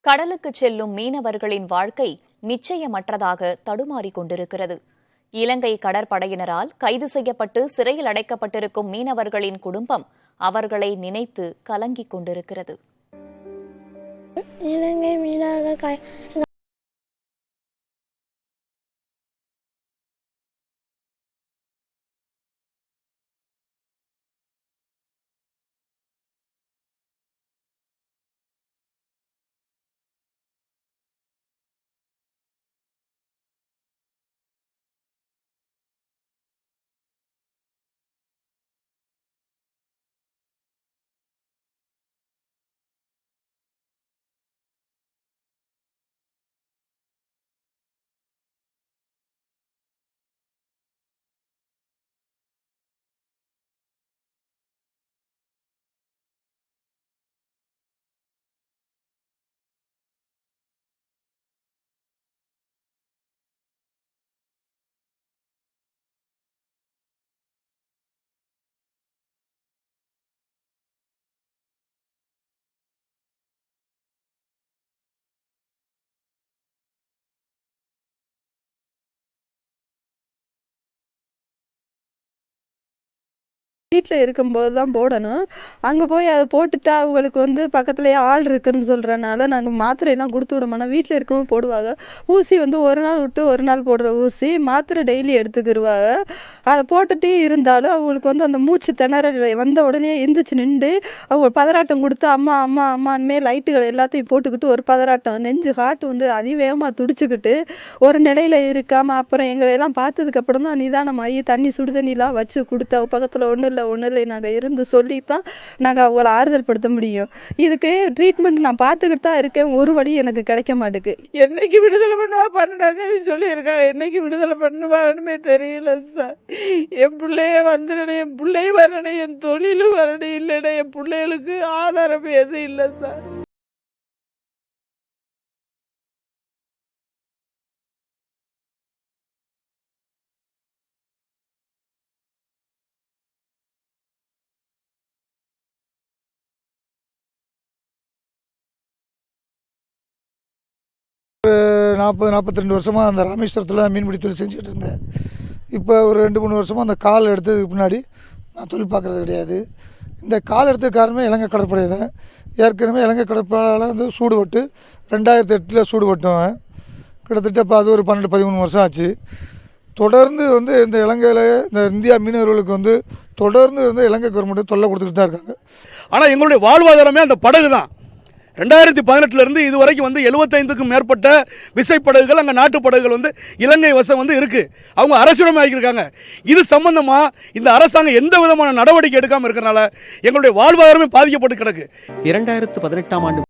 கடலுக்கு செல்லும் மீனவர்களின் வாழ்க்கை நிச்சயமற்றதாக தடுமாறிக் கொண்டிருக்கிறது. இலங்கை கடற்படையினரால் கைது செய்யப்பட்டு சிறையில் அடைக்கப்பட்டிருக்கும் மீனவர்களின் குடும்பம் அவர்களை நினைத்து கலங்கிக் கொண்டிருக்கிறது. இலங்கை மீனவர்கள் வீட்டில் இருக்கும்போது தான் போடணும். அங்கே போய் அதை போட்டுட்டா அவங்களுக்கு பக்கத்துலேயே ஆள் இருக்குன்னு சொல்கிறனால நாங்கள் மாத்திரையெல்லாம் கொடுத்து விட மாட்டோம். வீட்டில் இருக்கும்போது போடுவாங்க. ஊசி ஒரு நாள் விட்டு ஒரு நாள் போடுற ஊசி, மாத்திரை டெய்லி எடுத்துக்கிடுவாங்க. அதை போட்டுகிட்டே இருந்தாலும் அவங்களுக்கு அந்த மூச்சு திணறல் வந்த உடனே எந்திரிச்சு நின்று அவங்க பதறாட்டம் கொடுத்து அம்மா அம்மா அம்மான்மே லைட்டுகள் எல்லாத்தையும் போட்டுக்கிட்டு ஒரு பதறாட்டம், நெஞ்சு காட்டு அதிவேகமாக துடிச்சுக்கிட்டு ஒரு நிலையில் இருக்காமல் அப்புறம் எங்களையெல்லாம் பார்த்ததுக்கப்புறம் தான் நிதானமாகி தண்ணி சுடு தண்ணிலாம் வச்சு கொடுத்து பக்கத்தில் ஒன்றும் இல்லை நாங்கள் இருந்து சொல்லி தான் நாங்கள் அவங்கள ஆறுதல் படுத்த முடியும். இதுக்கு ட்ரீட்மெண்ட் நான் பார்த்துக்கிட்டு தான் இருக்கேன். ஒரு வழி எனக்கு கிடைக்க மாட்டேங்குது. என்னைக்கு விடுதலை பண்ணாங்க சொல்லியிருக்காங்க. என்னைக்கு விடுதலை பண்ணுவாங்கன்னு தெரியல சார். என் பிள்ளைய வந்துடணும், என் பிள்ளை வரணும், என் தொழிலும் வரணும். இல்லைன்னா என் பிள்ளைகளுக்கு ஆதாரம் எதுவும் இல்லை சார். ஒரு 40-42 வருஷமாக அந்த ராமேஸ்வரத்தில் மீன்பிடி தொழில் செஞ்சுக்கிட்டு இருந்தேன். இப்போ ஒரு 2-3 வருஷமாக அந்த கால் எடுத்ததுக்கு முன்னாடி நான் தொழில் பார்க்குறது கிடையாது. இந்த கால் எடுத்ததுக்கு காரணமே இலங்கை கடற்படை தான். ஏற்கனவே இலங்கை கடற்படையால் சூடுபட்டு 2008 சூடுபட்டவன். கிட்டத்தட்ட இப்போ அது ஒரு 12-13 வருஷம் ஆச்சு. தொடர்ந்து இந்த இலங்கையில் இந்த இந்தியா மீனவர்களுக்கு தொடர்ந்து இலங்கை கவர்மெண்ட் தொல்லை கொடுத்துட்டு தான் இருக்காங்க. ஆனால் எங்களுடைய வாழ்வாதாரமே அந்த படகு தான். 2018 இதுவரைக்கும் 75க்கும் மேற்பட்ட விசைப்படகுகள் அங்கே நாட்டு படகுகள் இலங்கை வசம் இருக்கு. அவங்க அரசுரிமையாக்கியிருக்காங்க. இது சம்பந்தமா இந்த அரசாங்கம் எந்த விதமான நடவடிக்கை எடுக்காமல் இருக்கிறனால எங்களுடைய வாழ்வாதாரமே பாதிக்கப்பட்டு கிடக்கு. 2018ஆம் ஆண்டு